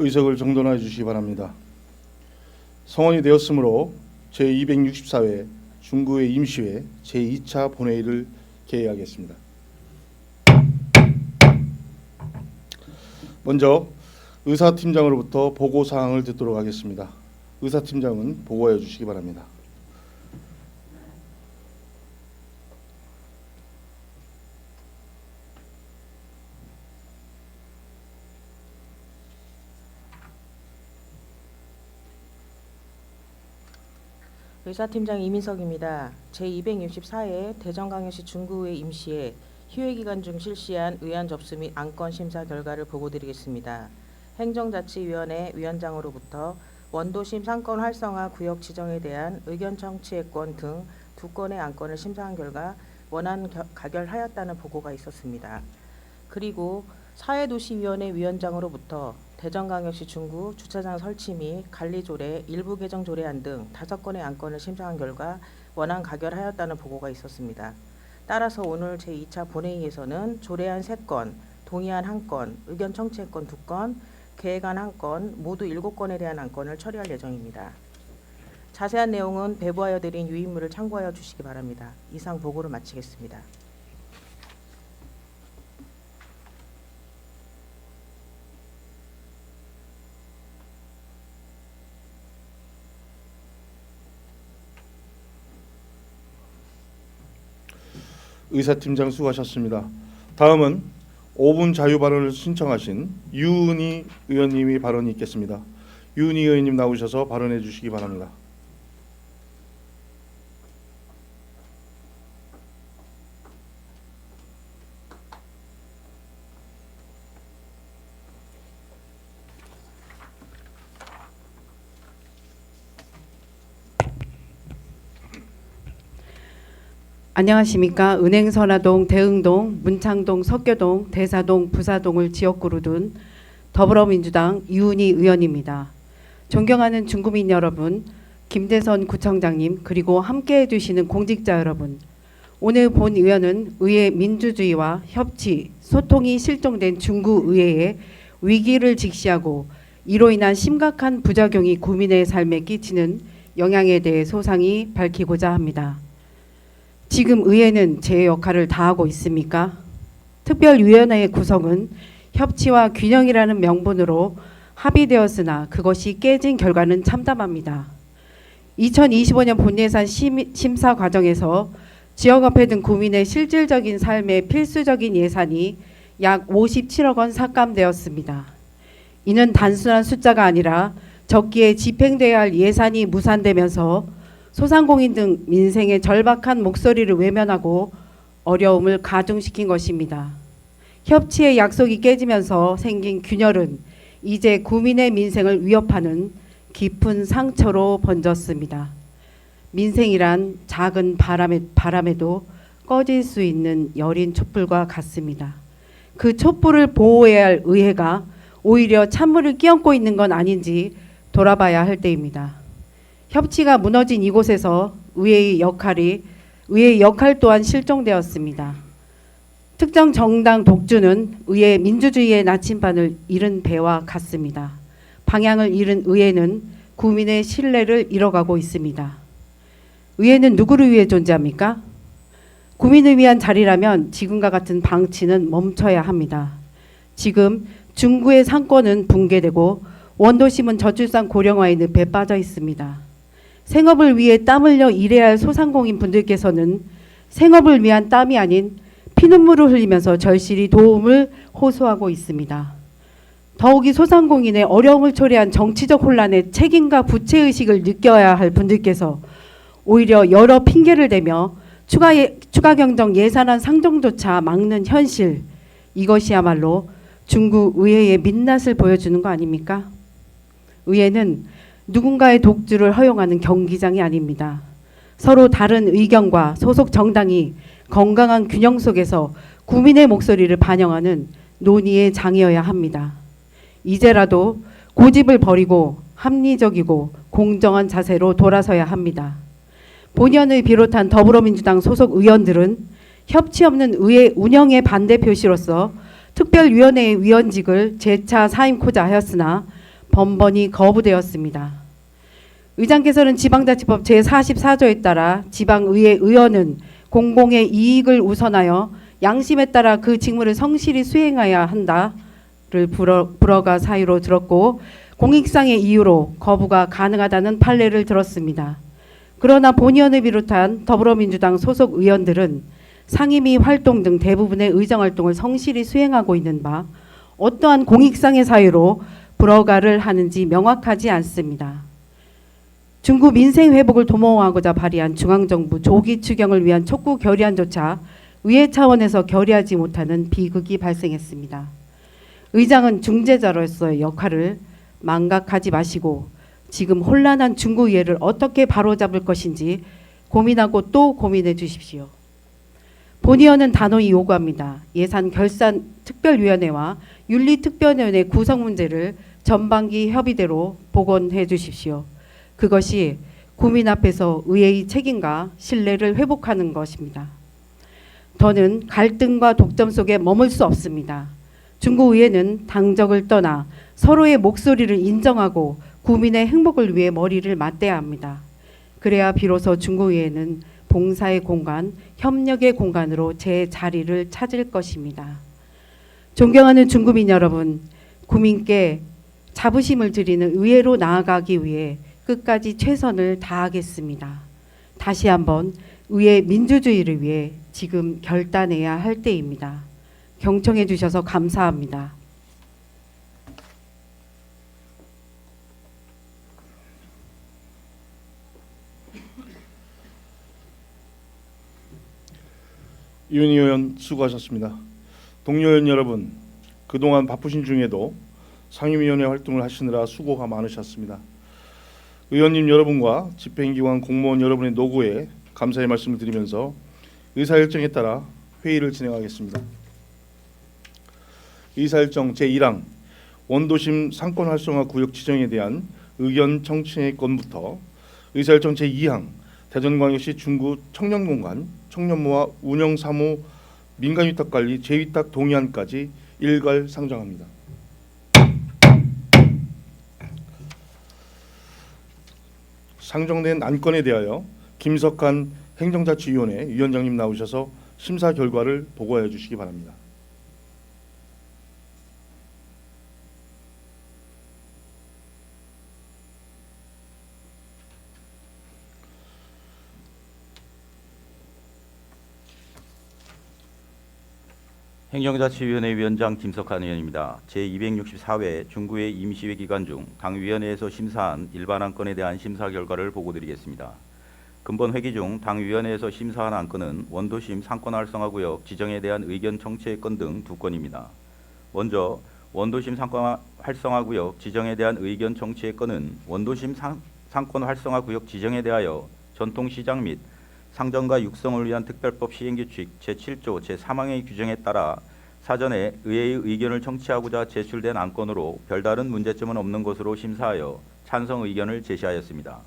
의석을 정돈해 주시기 바랍니다. 성원이 되었으므로 제264회 중구회 임시회 제2차 본회의를 개회하겠습니다. 먼저 의사팀장으로부터 보고사항을 듣도록 하겠습니다. 의사팀장은 보고해 주시기 바랍니다. 의사팀장 이민석입니다. 제264회 대전광역시 중구회 임시회 휴회기간 중 실시한 의안 접수 및 안건 심사 결과를 보고드리겠습니다. 행정자치위원회 위원장으로부터 원도심 상권 활성화 구역 지정에 대한 의견 청취했건 등 2건의 안건을 심사한 결과 원안 가결하였다는 보고가 있었습니다. 그리고 사회도시위원회 위원장으로부터 대전광역시 중구 주차장 설치 및 관리조례, 일부 개정 조례안 등 5건의 안건을 심사한 결과 원안 가결하였다는 보고가 있었습니다. 따라서 오늘 제2차 본회의에서는 조례안 3건, 동의안 1건, 의견 청취했건 2건, 계획안 1건, 모두 7건에 대한 안건을 처리할 예정입니다. 자세한 내용은 배부하여 드린 유인물을 참고하여 주시기 바랍니다. 이상 보고를 마치겠습니다. 의사팀장 수고하셨습니다. 다음은 5분 자유 발언을 신청하신 유은희 의원님이 발언이 있겠습니다. 유은희 의원님 나오셔서 발언해 주시기 바랍니다. 안녕하십니까. 은행선화동, 대흥동, 문창동, 석교동, 대사동, 부사동을 지역구로 둔 더불어민주당 유은희 의원입니다. 존경하는 중구민 여러분, 김대선 구청장님, 그리고 함께해 주시는 공직자 여러분, 오늘 본 의원은 의회 민주주의와 협치, 소통이 실종된 중구의회의 위기를 직시하고 이로 인한 심각한 부작용이 구민의 삶에 끼치는 영향에 대해 소상히 밝히고자 합니다. 지금 의회는 제 역할을 다하고 있습니까? 특별위원회의 구성은 협치와 균형이라는 명분으로 합의되었으나 그것이 깨진 결과는 참담합니다. 2025년 본예산 심사 과정에서 지역화폐 등 구민의 실질적인 삶에 필수적인 예산이 약 57억 원 삭감되었습니다. 이는 단순한 숫자가 아니라 적기에 집행돼야 할 예산이 무산되면서 소상공인 등 민생의 절박한 목소리를 외면하고 어려움을 가중시킨 것입니다. 협치의 약속이 깨지면서 생긴 균열은 이제 구민의 민생을 위협하는 깊은 상처로 번졌습니다. 민생이란 작은 바람에도 꺼질 수 있는 여린 촛불과 같습니다. 그 촛불을 보호해야 할 의회가 오히려 찬물을 끼얹고 있는 건 아닌지 돌아봐야 할 때입니다. 협치가 무너진 이곳에서 의회의 역할 또한 실종되었습니다. 특정 정당 독주는 의회 민주주의의 나침반을 잃은 배와 같습니다. 방향을 잃은 의회는 국민의 신뢰를 잃어가고 있습니다. 의회는 누구를 위해 존재합니까? 국민을 위한 자리라면 지금과 같은 방치는 멈춰야 합니다. 지금 중구의 상권은 붕괴되고 원도심은 저출산 고령화의 늪에 빠져 있습니다. 생업을 위해 땀 흘려 일해야 할 소상공인 분들께서는 생업을 위한 땀이 아닌 피눈물을 흘리면서 절실히 도움을 호소하고 있습니다. 더욱이 소상공인의 어려움을 초래한 정치적 혼란에 책임과 부채의식을 느껴야 할 분들께서 오히려 여러 핑계를 대며 추가 경정 예산안 상정조차 막는 현실, 이것이야말로 중구 의회의 민낯을 보여주는 거 아닙니까? 의회는 누군가의 독주를 허용하는 경기장이 아닙니다. 서로 다른 의견과 소속 정당이 건강한 균형 속에서 구민의 목소리를 반영하는 논의의 장이어야 합니다. 이제라도 고집을 버리고 합리적이고 공정한 자세로 돌아서야 합니다. 본의원을 비롯한 더불어민주당 소속 의원들은 협치 없는 의회 운영의 반대 표시로서 특별위원회의 위원직을 재차 사임코자 하였으나 번번이 거부되었습니다. 의장께서는 지방자치법 제44조에 따라 지방의회 의원은 공공의 이익을 우선하여 양심에 따라 그 직무를 성실히 수행해야 한다를 불어가 사유로 들었고 공익상의 이유로 거부가 가능하다는 판례를 들었습니다. 그러나 본의원을 비롯한 더불어민주당 소속 의원들은 상임위 활동 등 대부분의 의정활동을 성실히 수행하고 있는 바 어떠한 공익상의 사유로 불허가를 하는지 명확하지 않습니다. 중구 민생 회복을 도모하고자 발의한 중앙정부 조기 추경을 위한 촉구 결의안조차 의회 차원에서 결의하지 못하는 비극이 발생했습니다. 의장은 중재자로서의 역할을 망각하지 마시고 지금 혼란한 중구의회를 어떻게 바로잡을 것인지 고민하고 또 고민해 주십시오. 본의원은 단호히 요구합니다. 예산 결산 특별위원회와 윤리특별위원회 구성 문제를 전반기 협의대로 복원해 주십시오. 그것이 국민 앞에서 의회의 책임과 신뢰를 회복하는 것입니다. 더는 갈등과 독점 속에 머물 수 없습니다. 중구의회는 당적을 떠나 서로의 목소리를 인정하고 국민의 행복을 위해 머리를 맞대야 합니다. 그래야 비로소 중구의회는 봉사의 공간, 협력의 공간으로 제 자리를 찾을 것입니다. 존경하는 중구민 여러분, 국민께 자부심을 드리는 의회로 나아가기 위해 끝까지 최선을 다하겠습니다. 다시 한번 의회 민주주의를 위해 지금 결단해야 할 때입니다. 경청해 주셔서 감사합니다. 이윤희 의원 수고하셨습니다. 동료 의원 여러분, 그동안 바쁘신 중에도 상임위원회 활동을 하시느라 수고가 많으셨습니다. 의원님 여러분과 집행기관 공무원 여러분의 노고에 감사의 말씀을 드리면서 의사일정에 따라 회의를 진행하겠습니다. 의사일정 제1항 원도심 상권 활성화 구역 지정에 대한 의견 청취의 건부터 의사일정 제2항 대전광역시 중구 청년공간 청년모아 운영사무 민간위탁관리 재위탁 동의안까지 일괄 상정합니다. 상정된 안건에 대하여 김석한 행정자치위원회 위원장님 나오셔서 심사 결과를 보고해 주시기 바랍니다. 행정자치위원회 위원장 김석한 의원입니다. 제264회 중구회 임시회 기간 중 당위원회에서 심사한 일반 안건에 대한 심사 결과를 보고드리겠습니다. 근본 회기 중 당위원회에서 심사한 안건은 원도심 상권 활성화구역 지정에 대한 의견 청취의 건 등 2건입니다. 먼저 원도심 상권 활성화구역 지정에 대한 의견 청취의 건은 원도심 상권 활성화구역 지정에 대하여 전통시장 및 상정과 육성을 위한 특별법 시행규칙 제7조 제3항의 규정에 따라 사전에 의회의 의견을 청취하고자 제출된 안건으로 별다른 문제점은 없는 것으로 심사하여 찬성 의견을 제시하였습니다.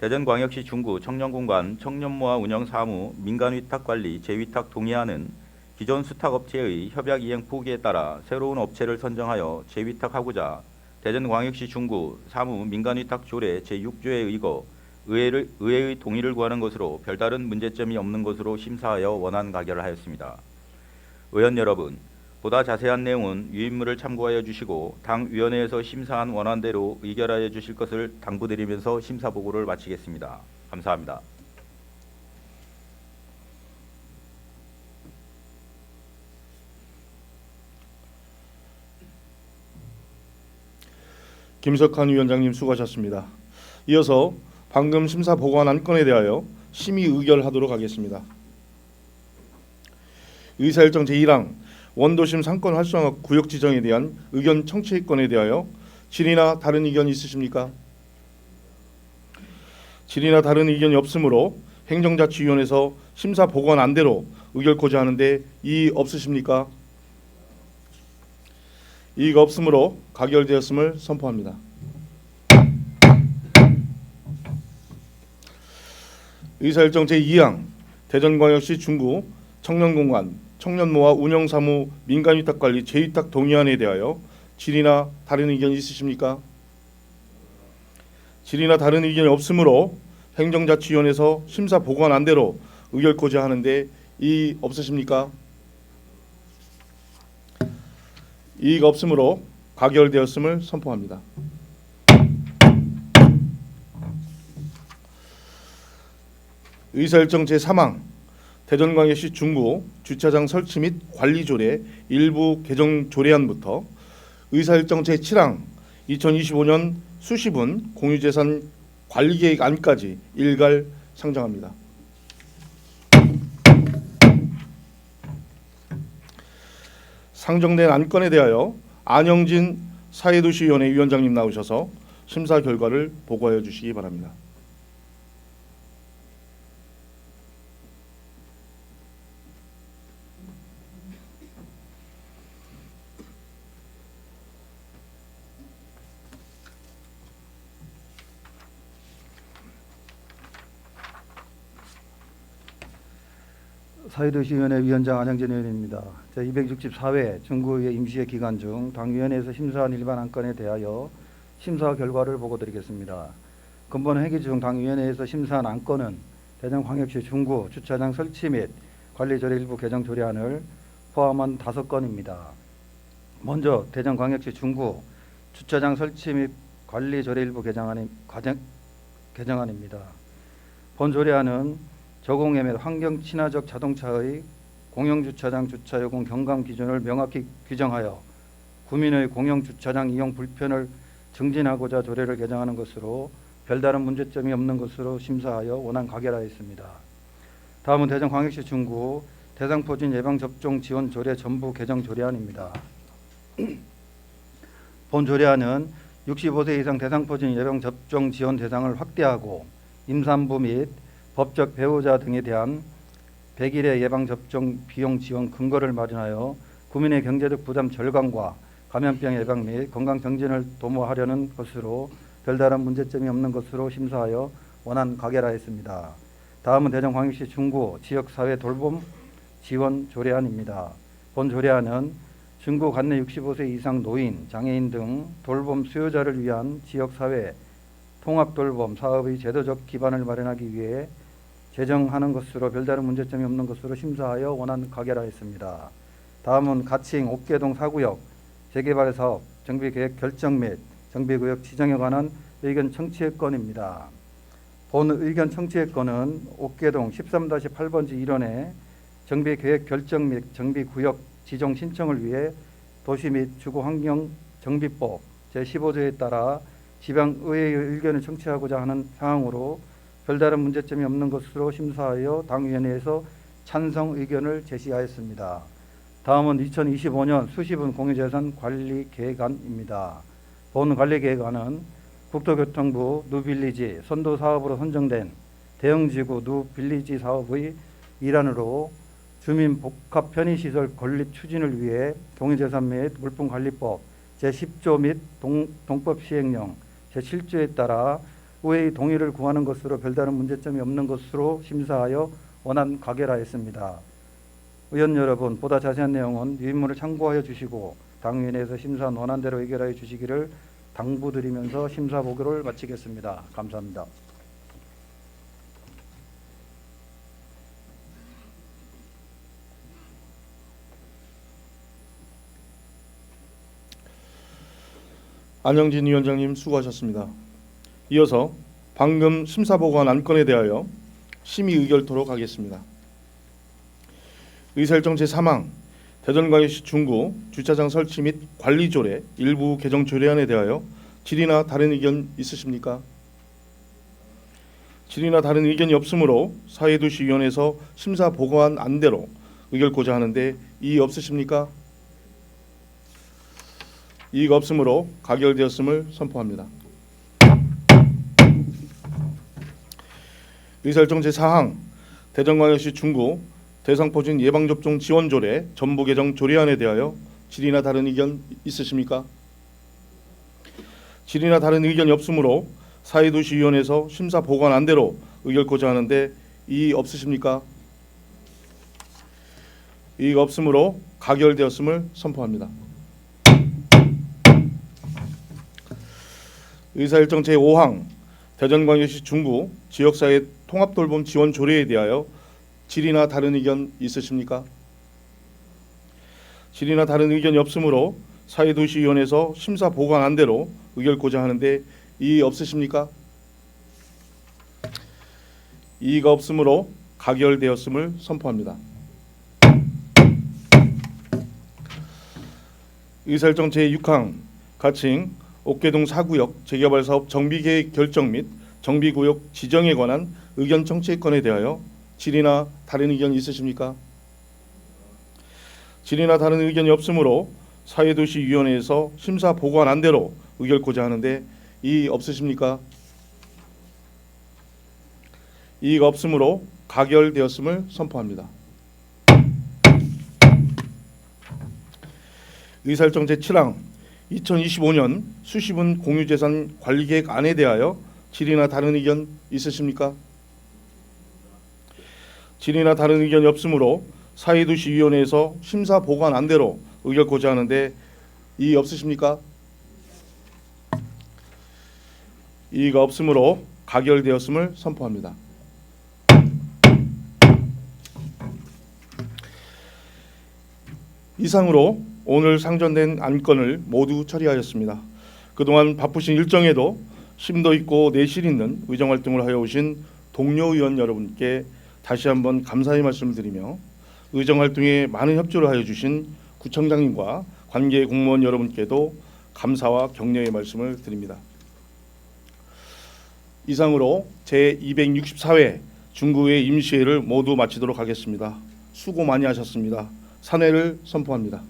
대전광역시 중구 청년공간 청년모아 운영사무 민간위탁관리 재위탁 동의안은 기존 수탁업체의 협약 이행 포기에 따라 새로운 업체를 선정하여 재위탁하고자 대전광역시 중구 사무 민간위탁 조례 제6조에 의거 의회의 동의를 구하는 것으로 별다른 문제점이 없는 것으로 심사하여 원안 가결을 하였습니다. 의원 여러분, 보다 자세한 내용은 유인물을 참고하여 주시고 당 위원회에서 심사한 원안대로 의결하여 주실 것을 당부드리면서 심사 보고를 마치겠습니다. 감사합니다. 김석한 위원장님 수고하셨습니다. 이어서 방금 심사 보고한 안건에 대하여 심의 의결하도록 하겠습니다. 의사일정 제1항 원도심 상권 활성화 구역 지정에 대한 의견 청취건에 대하여 질의나 다른 의견이 있으십니까? 질의나 다른 의견이 없으므로 행정자치위원회에서 심사 보고한 안대로 의결코자 하는데 이의 없으십니까? 이의가 없으므로 가결되었음을 선포합니다. 의사일정 제2항 대전광역시 중구 청년공간 청년모아 운영사무 민간위탁관리 재위탁 동의안에 대하여 질의나 다른 의견이 있으십니까? 질의나 다른 의견이 없으므로 행정자치위원회에서 심사 보고한 안대로 의결코자 하는데 이의 없으십니까? 이의가 없으므로 가결되었음을 선포합니다. 의사일정 제3항 대전광역시 중구 주차장 설치 및 관리 조례 일부 개정 조례안부터 의사일정 제7항 2025년 수시분 공유재산 관리계획안까지 일괄 상정합니다. 상정된 안건에 대하여 안영진 사회도시위원회 위원장님 나오셔서 심사 결과를 보고하여 주시기 바랍니다. 사회도시위원회 위원장 안영진 의원입니다. 제264회 중구의회 임시회 기간 중 당위원회에서 심사한 일반 안건에 대하여 심사 결과를 보고드리겠습니다. 근본 회기 중 당위원회에서 심사한 안건은 대전광역시 중구 주차장 설치 및 관리 조례 일부 개정 조례안을 포함한 5건입니다. 먼저 대전광역시 중구 주차장 설치 및 관리 조례 일부 개정안입니다. 본 조례안은 저공해 및 환경 친화적 자동차의 공영주차장 주차요금 경감 기준을 명확히 규정하여 구민의 공영주차장 이용 불편을 증진하고자 조례를 개정하는 것으로 별다른 문제점이 없는 것으로 심사하여 원안 가결하였습니다. 다음은 대전광역시 중구 대상포진 예방접종 지원 조례 전부 개정 조례안입니다. 본 조례안은 65세 이상 대상포진 예방접종 지원 대상을 확대하고 임산부 및 법적 배우자 등에 대한 100일의 예방접종 비용 지원 근거를 마련하여 국민의 경제적 부담 절감과 감염병 예방 및 건강 정진을 도모하려는 것으로 별다른 문제점이 없는 것으로 심사하여 원안 가결하였습니다. 다음은 대전광역시 중구 지역사회 돌봄 지원 조례안입니다. 본 조례안은 중구 관내 65세 이상 노인, 장애인 등 돌봄 수요자를 위한 지역사회 통합돌봄 사업의 제도적 기반을 마련하기 위해 제정하는 것으로 별다른 문제점이 없는 것으로 심사하여 원안 가결하였습니다. 다음은 가칭 옥계동 4구역 재개발 사업 정비계획 결정 및 정비구역 지정에 관한 의견 청취의 건입니다. 본 의견 청취의 건은 옥계동 13-8번지 1원의 정비계획 결정 및 정비구역 지정 신청을 위해 도시 및 주거환경정비법 제15조에 따라 지방의회의 의견을 청취하고자 하는 사항으로 별다른 문제점이 없는 것으로 심사하여 당위원회에서 찬성 의견을 제시하였습니다. 다음은 2025년 수시분 공유재산 관리계획안입니다. 본 관리계획안은 국토교통부 누빌리지 선도사업으로 선정된 대형지구 누빌리지 사업의 일환으로 주민 복합 편의시설 건립 추진을 위해 공유재산 및 물품관리법 제10조 및 동법 시행령 제7조에 따라 의회의 동의를 구하는 것으로 별다른 문제점이 없는 것으로 심사하여 원안 가결하였습니다. 의원 여러분, 보다 자세한 내용은 유인물을 참고하여 주시고 당위원회에서 심사한 원안대로 의결하여 주시기를 당부드리면서 심사 보고를 마치겠습니다. 감사합니다. 안영진 위원장님 수고하셨습니다. 이어서 방금 심사보고한 안건에 대하여 심의 의결토록 하겠습니다. 의사일정 제3항 대전광역시 중구 주차장 설치 및 관리 조례 일부 개정 조례안에 대하여 질의나 다른 의견 있으십니까? 질의나 다른 의견이 없으므로 사회도시위원회에서 심사 보고한 안대로 의결코자 하는데 이의 없으십니까? 이의가 없으므로 가결되었음을 선포합니다. 의사일정 제4항 대전광역시 중구 대상포진 예방접종 지원조례 전부 개정 조례안에 대하여 질의나 다른 의견 있으십니까? 질의나 다른 의견이 없으므로 사회도시위원회에서 심사 보고한 안대로 의결코자 하는데 이의 없으십니까? 이의가 없으므로 가결되었음을 선포합니다. 의사일정 제5항 대전광역시 중구 지역사회 통합돌봄 지원 조례에 대하여 질의나 다른 의견 있으십니까? 질의나 다른 의견이 없으므로 사회도시위원회에서 심사 보관 안대로 의결코자 하는데 이의 없으십니까? 이의가 없으므로 가결되었음을 선포합니다. 의사일정 제6항 가칭 옥계동 4구역 재개발 사업 정비계획 결정 및 정비구역 지정에 관한 의견 청취권에 대하여 질의나 다른 의견 있으십니까? 질의나 다른 의견이 없으므로 사회도시위원회에서 심사 보관 안대로 의결코자 하는데 이의 없으십니까? 이의가 없으므로 가결되었음을 선포합니다. 의사일정 제7항 2025년 수시분 공유재산 관리계획 안에 대하여 질의나 다른 의견 있으십니까? 질의나 다른 의견이 없으므로 사회도시위원회에서 심사 보관 안대로 의결코자 하는데 이의 없으십니까? 이의가 없으므로 가결되었음을 선포합니다. 이상으로 오늘 상정된 안건을 모두 처리하였습니다. 그동안 바쁘신 일정에도 심도 있고 내실 있는 의정활동을 하여 오신 동료 의원 여러분께 다시 한번 감사의 말씀을 드리며 의정활동에 많은 협조를 하여 주신 구청장님과 관계 공무원 여러분께도 감사와 격려의 말씀을 드립니다. 이상으로 제264회 중구의 임시회를 모두 마치도록 하겠습니다. 수고 많이 하셨습니다. 산회를 선포합니다.